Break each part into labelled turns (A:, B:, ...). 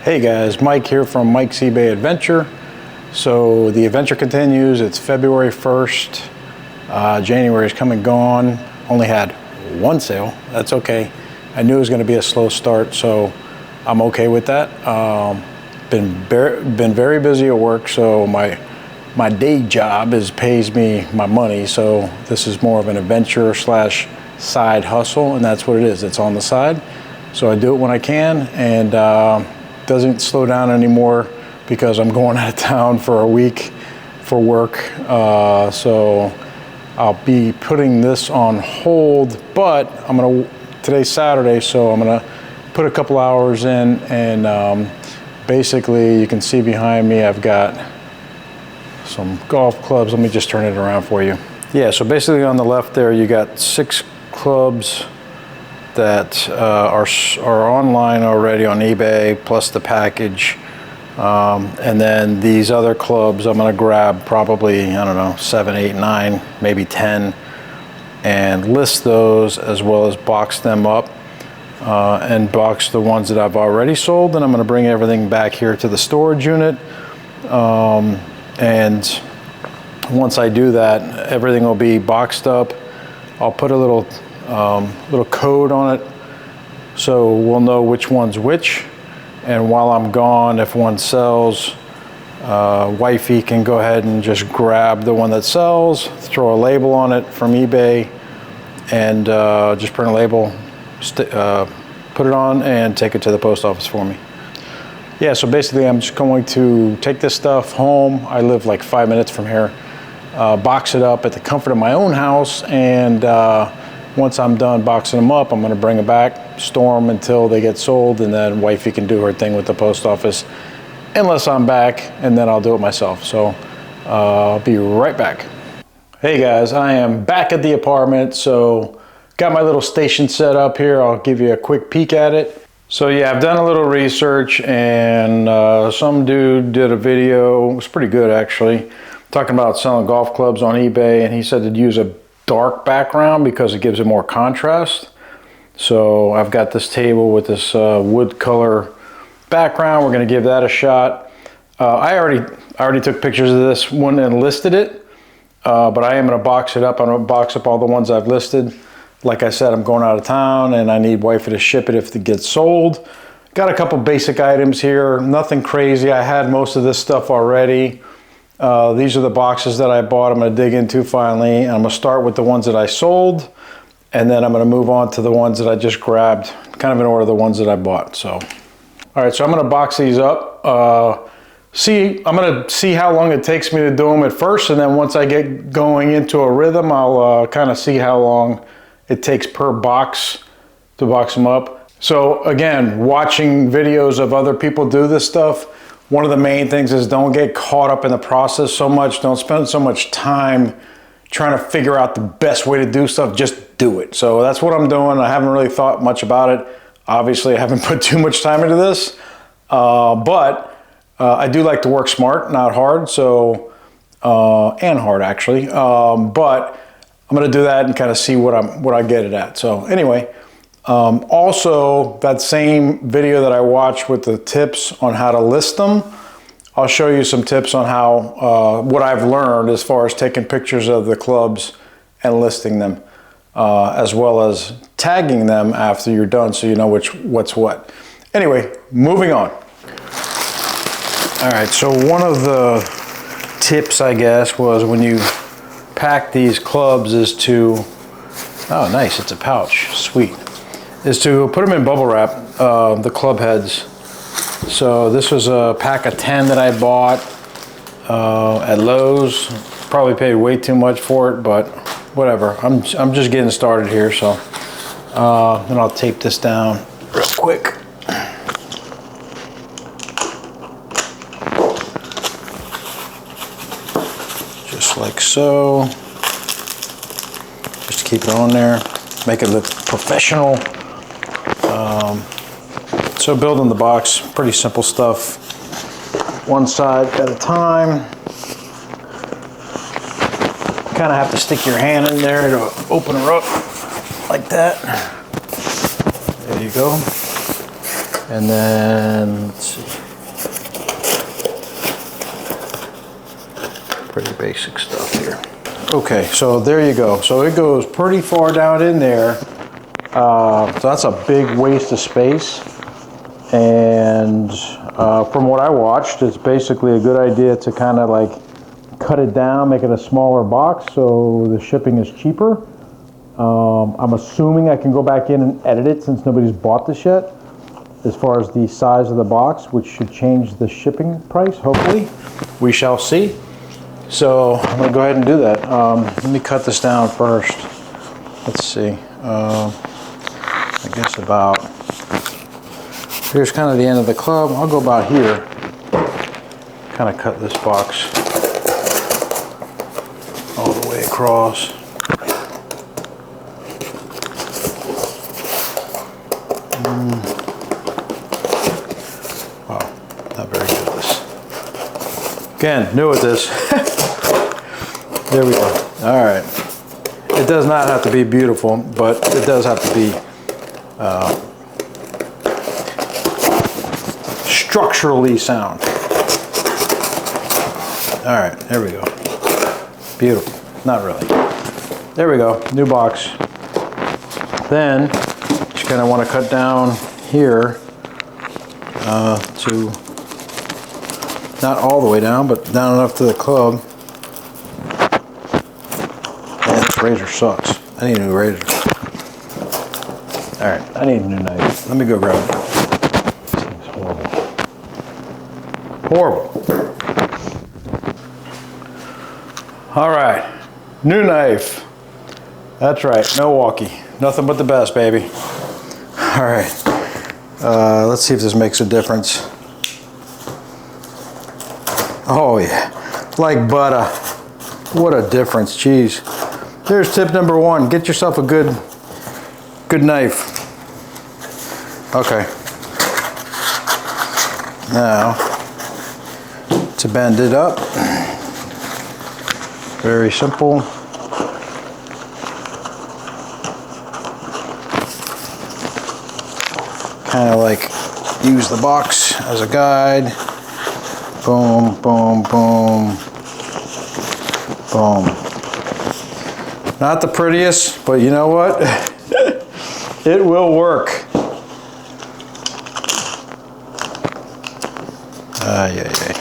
A: Hey guys, Mike here from Mike's eBay Adventure. So the adventure continues. It's February 1st. January is come and gone. Only had one sale. That's okay. I knew it was going to be a slow start, so I'm okay with that. Been very busy at work, so my day job pays me my money. So this is more of an adventure slash side hustle, and that's what it is. It's on the side. So I do it when I can, and doesn't slow down anymore because I'm going out of town for a week for work. So I'll be putting this on hold, but today's Saturday, so I'm gonna put a couple hours in, and basically you can see behind me I've got some golf clubs. Let me just turn it around for you. Yeah, so basically on the left there you got 6 clubs that are online already on eBay, plus the package. And then these other clubs I'm gonna grab probably, I don't know, 7, 8, 9, maybe 10, and list those as well as box them up and box the ones that I've already sold. And I'm gonna bring everything back here to the storage unit. And once I do that, everything will be boxed up. I'll put a little code on it so we'll know which one's which. And while I'm gone, if one sells, wifey can go ahead and just grab the one that sells, throw a label on it from eBay, and just print a label, put it on, and take it to the post office for me. Yeah, so basically I'm just going to take this stuff home. I live like 5 minutes from here. Box it up at the comfort of my own house, and once I'm done boxing them up, I'm going to bring them back, store them until they get sold, and then wifey can do her thing with the post office unless I'm back, and then I'll do it myself. So I'll be right back. Hey guys, I am back at the apartment. So got my little station set up here. I'll give you a quick peek at it. So yeah, I've done a little research, and some dude did a video. It was pretty good actually, talking about selling golf clubs on eBay, and he said to use a dark background because it gives it more contrast. So I've got this table with this wood color background. We're going to give that a shot. I already took pictures of this one and listed it, but I am going to box it up. I'm going to box up all the ones I've listed. Like I said, I'm going out of town and I need wifey to ship it if it gets sold. Got a couple basic items here, nothing crazy. I had most of this stuff already. These are the boxes that I bought. I'm going to dig into finally. I'm going to start with the ones that I sold, and then I'm going to move on to the ones that I just grabbed, kind of in order the ones that I bought. So, all right, so I'm going to box these up. I'm going to see how long it takes me to do them at first, and then once I get going into a rhythm, I'll kind of see how long it takes per box to box them up. So again, watching videos of other people do this stuff, one of the main things is don't get caught up in the process so much. Don't spend so much time trying to figure out the best way to do stuff. Just do it. So that's what I'm doing. I haven't really thought much about it. Obviously, I haven't put too much time into this, but I do like to work smart, not hard. So, and hard actually. But I'm going to do that and kind of see what I get it at. So anyway. Also, that same video that I watched with the tips on how to list them, I'll show you some tips on how, what I've learned as far as taking pictures of the clubs and listing them, as well as tagging them after you're done so you know what's what. Anyway, moving on. All right, so one of the tips, I guess, was when you pack these clubs is to, oh nice, it's a pouch, sweet. Is to put them in bubble wrap, the club heads. So this was a pack of 10 that I bought at Lowe's. Probably paid way too much for it, but whatever. I'm just getting started here, so then I'll tape this down real quick. Just like so. Just keep it on there. Make it look professional. So building the box, pretty simple stuff. One side at a time. Kind of have to stick your hand in there to open her up like that. There you go. And then, let's see. Pretty basic stuff here. Okay, so there you go. So it goes pretty far down in there. So that's a big waste of space. And from what I watched, it's basically a good idea to kind of like cut it down, make it a smaller box so the shipping is cheaper. I'm assuming I can go back in and edit it since nobody's bought this yet, as far as the size of the box, which should change the shipping price, hopefully. We shall see. So I'm gonna go ahead and do that. Let me cut this down first. Let's see. I guess about, here's kind of the end of the club. I'll go about here. Kind of cut this box all the way across. Wow, not very good at this. Again, new at this. There we go. All right. It does not have to be beautiful, but it does have to be structurally sound. All right, there we go. Beautiful. Not really. There we go. New box. Then just kind of want to cut down here to not all the way down, but down enough to the club. Man, this razor sucks. I need a new razor. All right, I need a new knife. Let me go grab it. This thing's horrible. Horrible. All right, new knife. That's right, Milwaukee. Nothing but the best, baby. All right, let's see if this makes a difference. Oh yeah, like butter. What a difference, geez. There's tip number one, get yourself a good knife. Okay. Now, to bend it up, very simple. Kind of like use the box as a guide. Boom, boom, boom, boom. Not the prettiest, but you know what? It will work. Ay, ay, ay.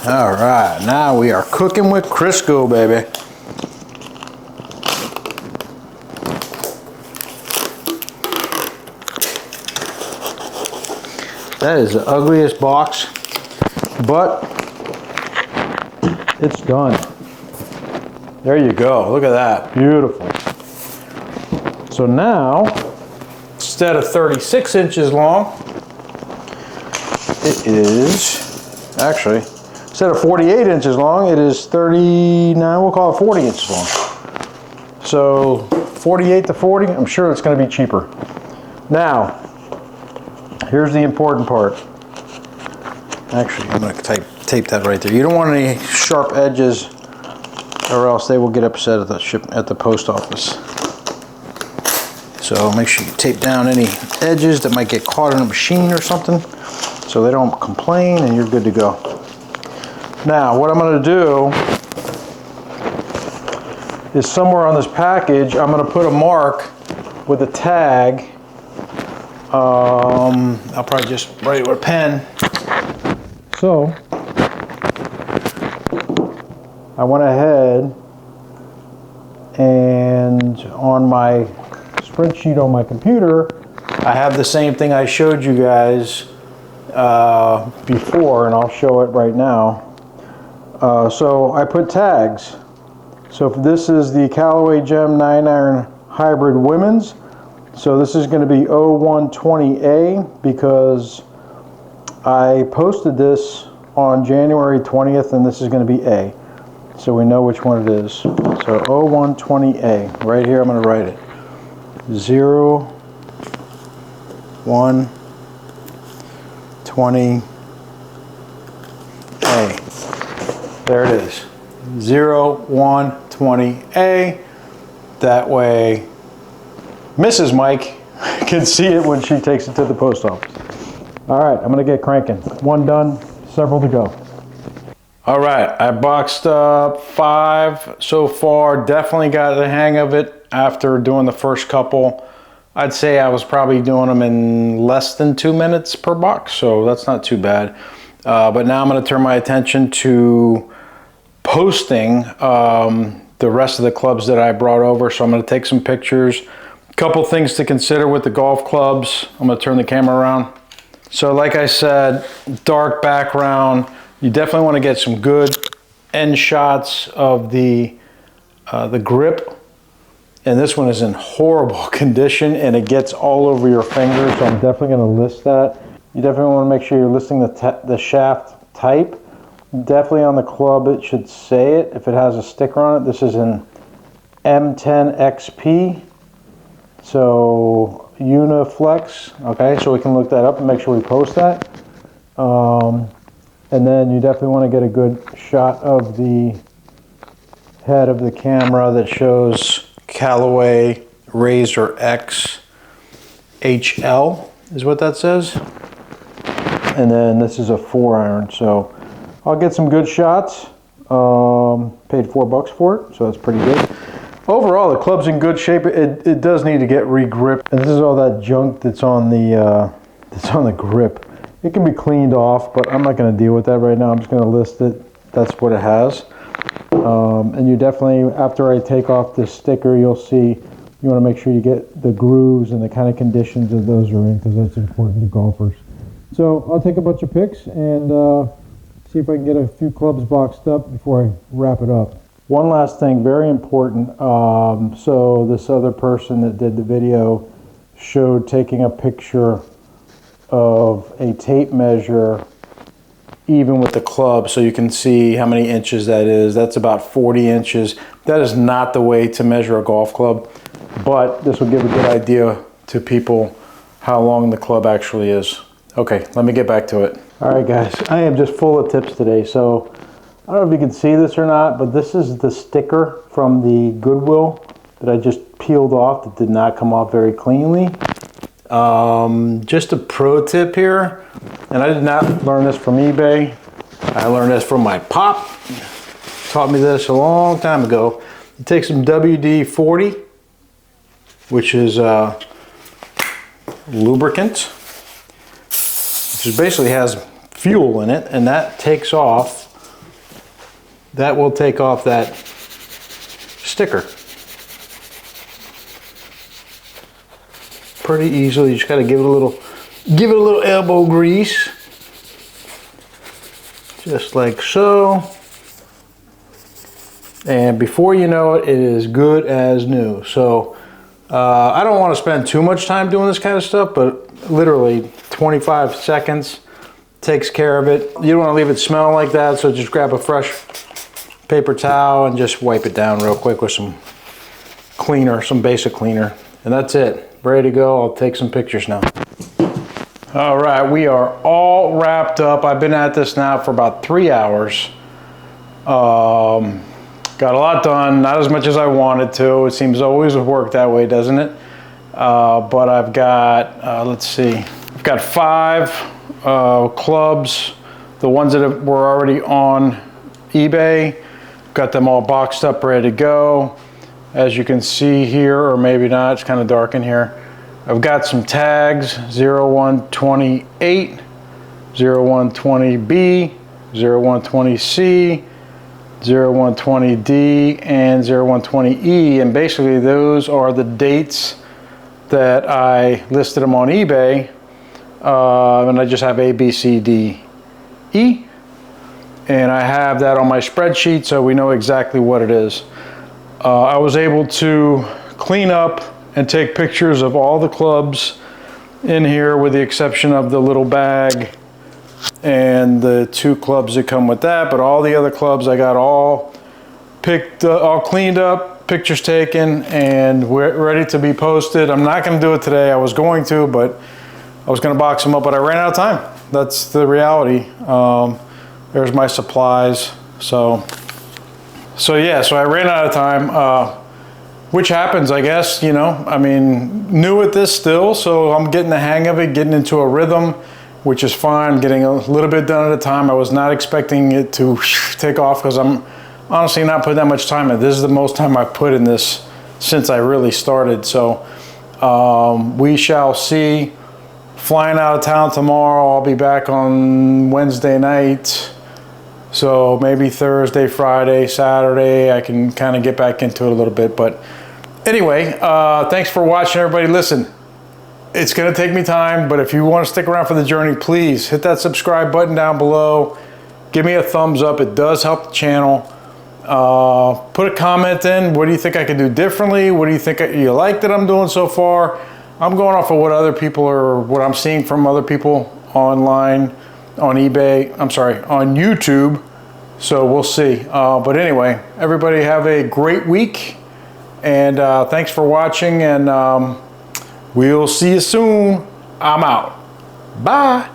A: All right, now we are cooking with Crisco, baby. That is the ugliest box, but it's done. There you go, look at that, beautiful. So now, instead of 36 inches long, it is, actually, instead of 48 inches long, it is 39, we'll call it 40 inches long. So 48 to 40, I'm sure it's gonna be cheaper. Now, here's the important part. Actually, I'm gonna tape that right there. You don't want any sharp edges or else they will get upset at the post office. So make sure you tape down any edges that might get caught in a machine or something so they don't complain and you're good to go. Now, what I'm gonna do is somewhere on this package, I'm gonna put a mark with a tag. I'll probably just write it with a pen. So, I went ahead and on my spreadsheet on my computer, I have the same thing I showed you guys before, and I'll show it right now. So I put tags. So if this is the Callaway Gem 9-iron Hybrid Women's, so this is going to be 0120A because I posted this on January 20th and this is going to be A. So we know which one it is. So 0120A. Right here I'm going to write it. 0120A. There it is, 0120A. That way Mrs. Mike can see it when she takes it to the post office. All right, I'm gonna get cranking. One done, several to go. All right, I boxed up 5 so far. Definitely got the hang of it after doing the first couple. I'd say I was probably doing them in less than 2 minutes per box, so that's not too bad. But now I'm gonna turn my attention to posting the rest of the clubs that I brought over. So I'm gonna take some pictures. A couple things to consider with the golf clubs. I'm gonna turn the camera around. So like I said, dark background. You definitely want to get some good end shots of the grip. And this one is in horrible condition and it gets all over your fingers. So I'm definitely going to list that. You definitely want to make sure you're listing the shaft type. Definitely on the club it should say it if it has a sticker on it. This is an M10XP. So Uniflex. Okay, so we can look that up and make sure we post that. And then you definitely want to get a good shot of the head of the camera that shows Callaway Razor X HL is what that says. And then this is a 4-iron, so I'll get some good shots. Paid $4 for it, so that's pretty good. Overall, the club's in good shape. It does need to get re-gripped, and this is all that junk that's on the grip. It can be cleaned off, but I'm not going to deal with that right now. I'm just going to list it. That's what it has. And you definitely, after I take off this sticker, you'll see you want to make sure you get the grooves and the kind of conditions that those are in, because that's important to golfers. So I'll take a bunch of pics and see if I can get a few clubs boxed up before I wrap it up. One last thing, very important. So this other person that did the video showed taking a picture of a tape measure even with the club, so you can see how many inches that is. That's about 40 inches. That is not the way to measure a golf club, but this will give a good idea to people how long the club actually is. Okay, let me get back to it. All right guys, I am just full of tips today. So I don't know if you can see this or not, but this is the sticker from the Goodwill that I just peeled off that did not come off very cleanly. Just a pro tip here, and I did not learn this from eBay. I learned this from my pop. Taught me this a long time ago. You take some WD-40, which is lubricant, which basically has fuel in it, and that takes off. That will take off that sticker pretty easily. You just got to give it a little elbow grease, just like so. And before you know it, it is good as new. So I don't want to spend too much time doing this kind of stuff, but literally 25 seconds takes care of it. You don't want to leave it smell like that, so just grab a fresh paper towel and just wipe it down real quick with some cleaner, some basic cleaner, and that's it. Ready to go. I'll take some pictures now. All right, we are all wrapped up. I've been at this now for about 3 hours. Got a lot done, not as much as I wanted to. It seems always to work that way, doesn't it? But I've got, let's see, I've got 5 clubs, the ones that were already on eBay. Got them all boxed up, ready to go. As you can see here, or maybe not, it's kind of dark in here. I've got some tags, 0128, 0120B, 0120C, 0120D, and 0120E. And basically those are the dates that I listed them on eBay. And I just have A, B, C, D, E. And I have that on my spreadsheet, so we know exactly what it is. I was able to clean up and take pictures of all the clubs in here, with the exception of the little bag and the 2 clubs that come with that. But all the other clubs I got all picked, all cleaned up, pictures taken, and we're ready to be posted. I'm not going to do it today. I was going to, but I was going to box them up, but I ran out of time. That's the reality. There's my supplies. So yeah, so I ran out of time, which happens, I guess, you know. I mean, new at this still, so I'm getting the hang of it, getting into a rhythm, which is fine. Getting a little bit done at a time. I was not expecting it to take off because I'm honestly not putting that much time in. This is the most time I've put in this since I really started. So we shall see. Flying out of town tomorrow. I'll be back on Wednesday night. So maybe Thursday, Friday, Saturday, I can kind of get back into it a little bit. But anyway, thanks for watching, everybody. Listen, it's going to take me time, but if you want to stick around for the journey, please hit that subscribe button down below. Give me a thumbs up. It does help the channel. Put a comment in. What do you think I could do differently? What do you think you like that I'm doing so far? I'm going off of what other people are, what I'm seeing from other people online, on eBay, I'm sorry, on YouTube. So we'll see. But anyway, everybody have a great week. And thanks for watching. And we'll see you soon. I'm out. Bye.